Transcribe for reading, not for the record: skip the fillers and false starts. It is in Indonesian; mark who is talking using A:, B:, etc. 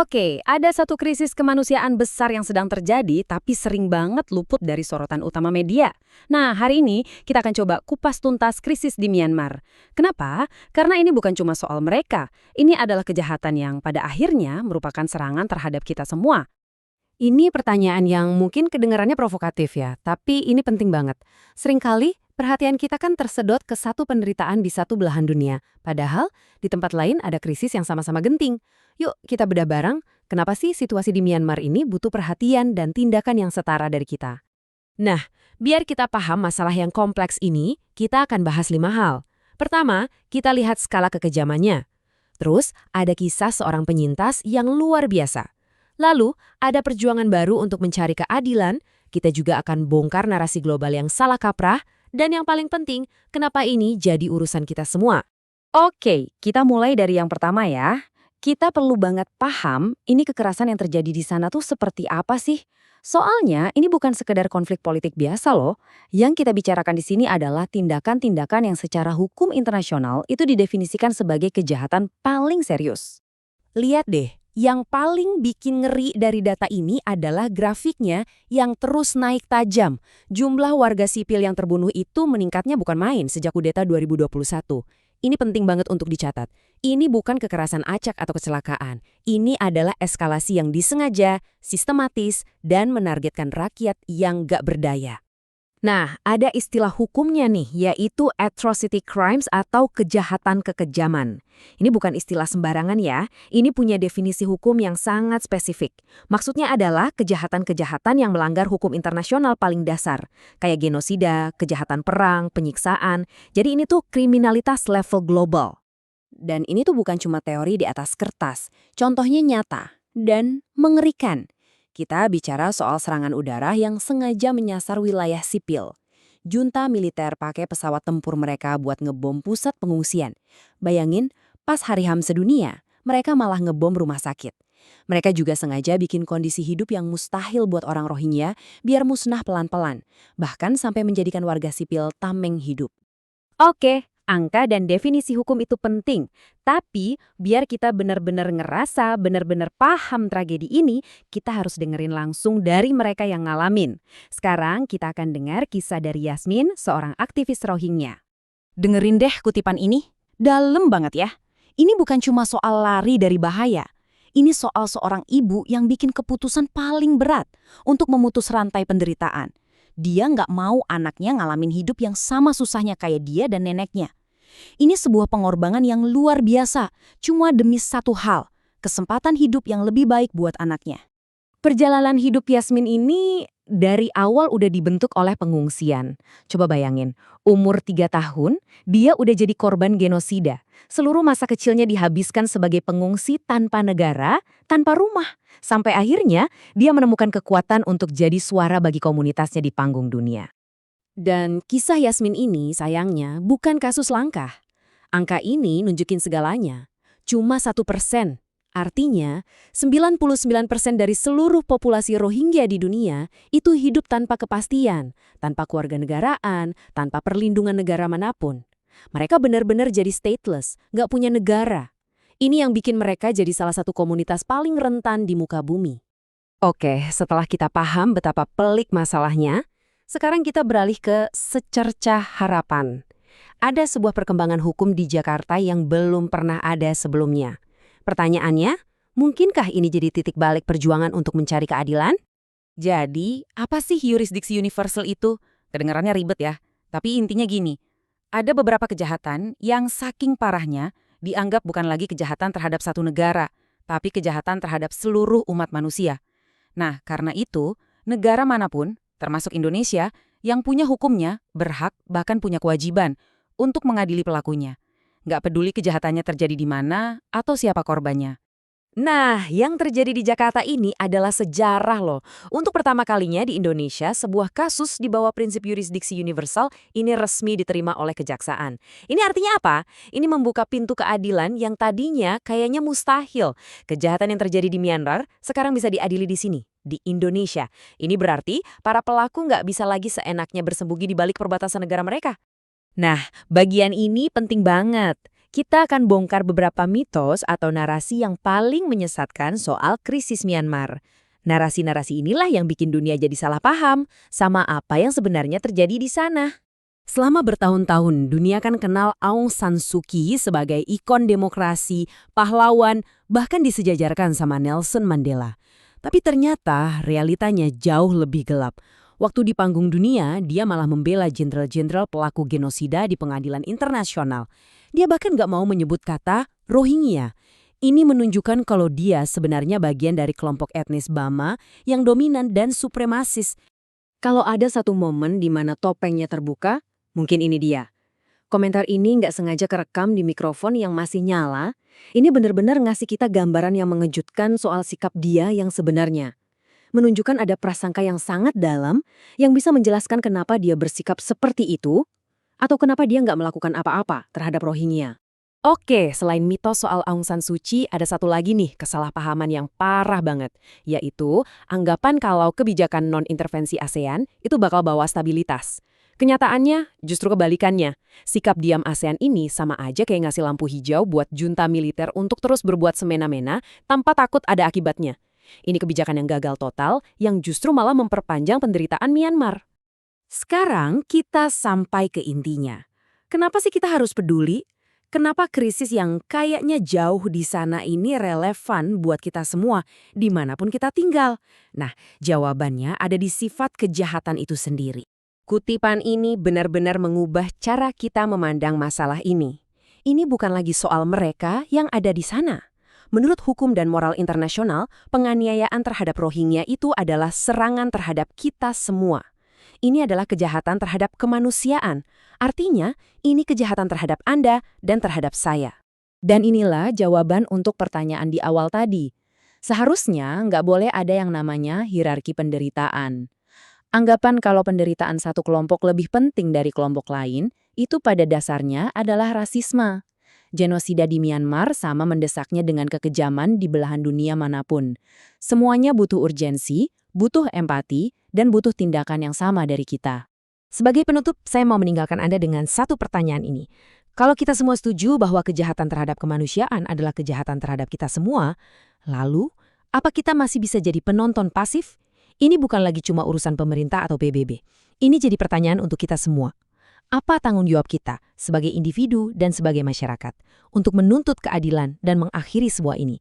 A: Oke, ada satu krisis kemanusiaan besar yang sedang terjadi, tapi sering banget luput dari sorotan utama media. Nah, hari ini kita akan coba kupas tuntas krisis di Myanmar. Kenapa? Karena ini bukan cuma soal mereka. Ini adalah kejahatan yang pada akhirnya merupakan serangan terhadap kita semua.
B: Ini pertanyaan yang mungkin kedengarannya provokatif ya, tapi ini penting banget. Seringkali perhatian kita kan tersedot ke satu penderitaan di satu belahan dunia. Padahal di tempat lain ada krisis yang sama-sama genting. Yuk kita bedah bareng, kenapa sih situasi di Myanmar ini butuh perhatian dan tindakan yang setara dari kita. Nah, biar kita paham masalah yang kompleks ini, kita akan bahas 5 hal. Pertama, kita lihat skala kekejamannya. Terus, ada kisah seorang penyintas yang luar biasa. Lalu, ada perjuangan baru untuk mencari keadilan, kita juga akan bongkar narasi global yang salah kaprah, dan yang paling penting, kenapa ini jadi urusan kita semua.
A: Oke, kita mulai dari yang pertama ya. Kita perlu banget paham ini kekerasan yang terjadi di sana tuh seperti apa sih? Soalnya ini bukan sekedar konflik politik biasa loh. Yang kita bicarakan di sini adalah tindakan-tindakan yang secara hukum internasional itu didefinisikan sebagai kejahatan paling serius.
B: Lihat deh, yang paling bikin ngeri dari data ini adalah grafiknya yang terus naik tajam. Jumlah warga sipil yang terbunuh itu meningkatnya bukan main sejak kudeta 2021. Ini penting banget untuk dicatat. Ini bukan kekerasan acak atau kecelakaan. Ini adalah eskalasi yang disengaja, sistematis, dan menargetkan rakyat yang gak berdaya. Nah, ada istilah hukumnya nih, yaitu atrocity crimes atau kejahatan kekejaman. Ini bukan istilah sembarangan ya, ini punya definisi hukum yang sangat spesifik. Maksudnya adalah kejahatan-kejahatan yang melanggar hukum internasional paling dasar, kayak genosida, kejahatan perang, penyiksaan. Jadi ini tuh kriminalitas level global.
A: Dan ini tuh bukan cuma teori di atas kertas, contohnya nyata dan mengerikan. Kita bicara soal serangan udara yang sengaja menyasar wilayah sipil. Junta militer pakai pesawat tempur mereka buat ngebom pusat pengungsian. Bayangin, pas hari HAM sedunia, mereka malah ngebom rumah sakit. Mereka juga sengaja bikin kondisi hidup yang mustahil buat orang Rohingya biar musnah pelan-pelan, bahkan sampai menjadikan warga sipil tameng hidup. Oke, angka dan definisi hukum itu penting. Tapi, biar kita benar-benar ngerasa, benar-benar paham tragedi ini, kita harus dengerin langsung dari mereka yang ngalamin. Sekarang kita akan dengar kisah dari Yasmin, seorang aktivis Rohingya. Dengerin deh kutipan ini. Dalam banget ya. Ini bukan cuma soal lari dari bahaya. Ini soal seorang ibu yang bikin keputusan paling berat untuk memutus rantai penderitaan. Dia nggak mau anaknya ngalamin hidup yang sama susahnya kayak dia dan neneknya. Ini sebuah pengorbanan yang luar biasa, cuma demi satu hal, kesempatan hidup yang lebih baik buat anaknya. Perjalanan hidup Yasmin ini dari awal udah dibentuk oleh pengungsian. Coba bayangin, umur 3 tahun, dia udah jadi korban genosida. Seluruh masa kecilnya dihabiskan sebagai pengungsi tanpa negara, tanpa rumah. Sampai akhirnya, dia menemukan kekuatan untuk jadi suara bagi komunitasnya di panggung dunia. Dan kisah Yasmin ini sayangnya bukan kasus langka. Angka ini nunjukin segalanya. Cuma 1%. Artinya, 99% dari seluruh populasi Rohingya di dunia itu hidup tanpa kepastian, tanpa kewarganegaraan, tanpa perlindungan negara manapun. Mereka benar-benar jadi stateless, nggak punya negara. Ini yang bikin mereka jadi salah satu komunitas paling rentan di muka bumi. Oke, setelah kita paham betapa pelik masalahnya, sekarang kita beralih ke secercah harapan. Ada sebuah perkembangan hukum di Jakarta yang belum pernah ada sebelumnya. Pertanyaannya, mungkinkah ini jadi titik balik perjuangan untuk mencari keadilan? Jadi, apa sih yurisdiksi universal itu? Kedengarannya ribet ya, tapi intinya gini. Ada beberapa kejahatan yang saking parahnya dianggap bukan lagi kejahatan terhadap satu negara, tapi kejahatan terhadap seluruh umat manusia. Nah, karena itu, negara manapun, termasuk Indonesia, yang punya hukumnya, berhak bahkan punya kewajiban untuk mengadili pelakunya. Nggak peduli kejahatannya terjadi di mana atau siapa korbannya. Nah, yang terjadi di Jakarta ini adalah sejarah loh. Untuk pertama kalinya di Indonesia, sebuah kasus di bawah prinsip yurisdiksi universal ini resmi diterima oleh kejaksaan. Ini artinya apa? Ini membuka pintu keadilan yang tadinya kayaknya mustahil. Kejahatan yang terjadi di Myanmar sekarang bisa diadili di sini, di Indonesia. Ini berarti para pelaku nggak bisa lagi seenaknya bersembunyi di balik perbatasan negara mereka. Nah, bagian ini penting banget. Kita akan bongkar beberapa mitos atau narasi yang paling menyesatkan soal krisis Myanmar. Narasi-narasi inilah yang bikin dunia jadi salah paham sama apa yang sebenarnya terjadi di sana.
B: Selama bertahun-tahun, dunia kan kenal Aung San Suu Kyi sebagai ikon demokrasi, pahlawan, bahkan disejajarkan sama Nelson Mandela. Tapi ternyata realitanya jauh lebih gelap. Waktu di panggung dunia, dia malah membela jenderal-jenderal pelaku genosida di pengadilan internasional. Dia bahkan nggak mau menyebut kata Rohingya. Ini menunjukkan kalau dia sebenarnya bagian dari kelompok etnis Bama yang dominan dan supremasis.
A: Kalau ada satu momen di mana topengnya terbuka, mungkin ini dia. Komentar ini nggak sengaja kerekam di mikrofon yang masih nyala. Ini benar-benar ngasih kita gambaran yang mengejutkan soal sikap dia yang sebenarnya. Menunjukkan ada prasangka yang sangat dalam yang bisa menjelaskan kenapa dia bersikap seperti itu atau kenapa dia nggak melakukan apa-apa terhadap Rohingya.
B: Oke, selain mitos soal Aung San Suu Kyi, ada satu lagi nih kesalahpahaman yang parah banget, yaitu anggapan kalau kebijakan non-intervensi ASEAN itu bakal bawa stabilitas. Kenyataannya justru kebalikannya. Sikap diam ASEAN ini sama aja kayak ngasih lampu hijau buat junta militer untuk terus berbuat semena-mena tanpa takut ada akibatnya. Ini kebijakan yang gagal total, yang justru malah memperpanjang penderitaan Myanmar. Sekarang kita sampai ke intinya. Kenapa sih kita harus peduli? Kenapa krisis yang kayaknya jauh di sana ini relevan buat kita semua, dimanapun kita tinggal? Nah, jawabannya ada di sifat kejahatan itu sendiri. Kutipan ini benar-benar mengubah cara kita memandang masalah ini. Ini bukan lagi soal mereka yang ada di sana. Menurut hukum dan moral internasional, penganiayaan terhadap Rohingya itu adalah serangan terhadap kita semua. Ini adalah kejahatan terhadap kemanusiaan. Artinya, ini kejahatan terhadap Anda dan terhadap saya. Dan inilah jawaban untuk pertanyaan di awal tadi. Seharusnya nggak boleh ada yang namanya hierarki penderitaan. Anggapan kalau penderitaan satu kelompok lebih penting dari kelompok lain, itu pada dasarnya adalah rasisme. Genosida di Myanmar sama mendesaknya dengan kekejaman di belahan dunia manapun. Semuanya butuh urgensi, butuh empati, dan butuh tindakan yang sama dari kita. Sebagai penutup, saya mau meninggalkan Anda dengan satu pertanyaan ini. Kalau kita semua setuju bahwa kejahatan terhadap kemanusiaan adalah kejahatan terhadap kita semua, lalu, apa kita masih bisa jadi penonton pasif? Ini bukan lagi cuma urusan pemerintah atau PBB. Ini jadi pertanyaan untuk kita semua. Apa tanggung jawab kita sebagai individu dan sebagai masyarakat untuk menuntut keadilan dan mengakhiri semua ini?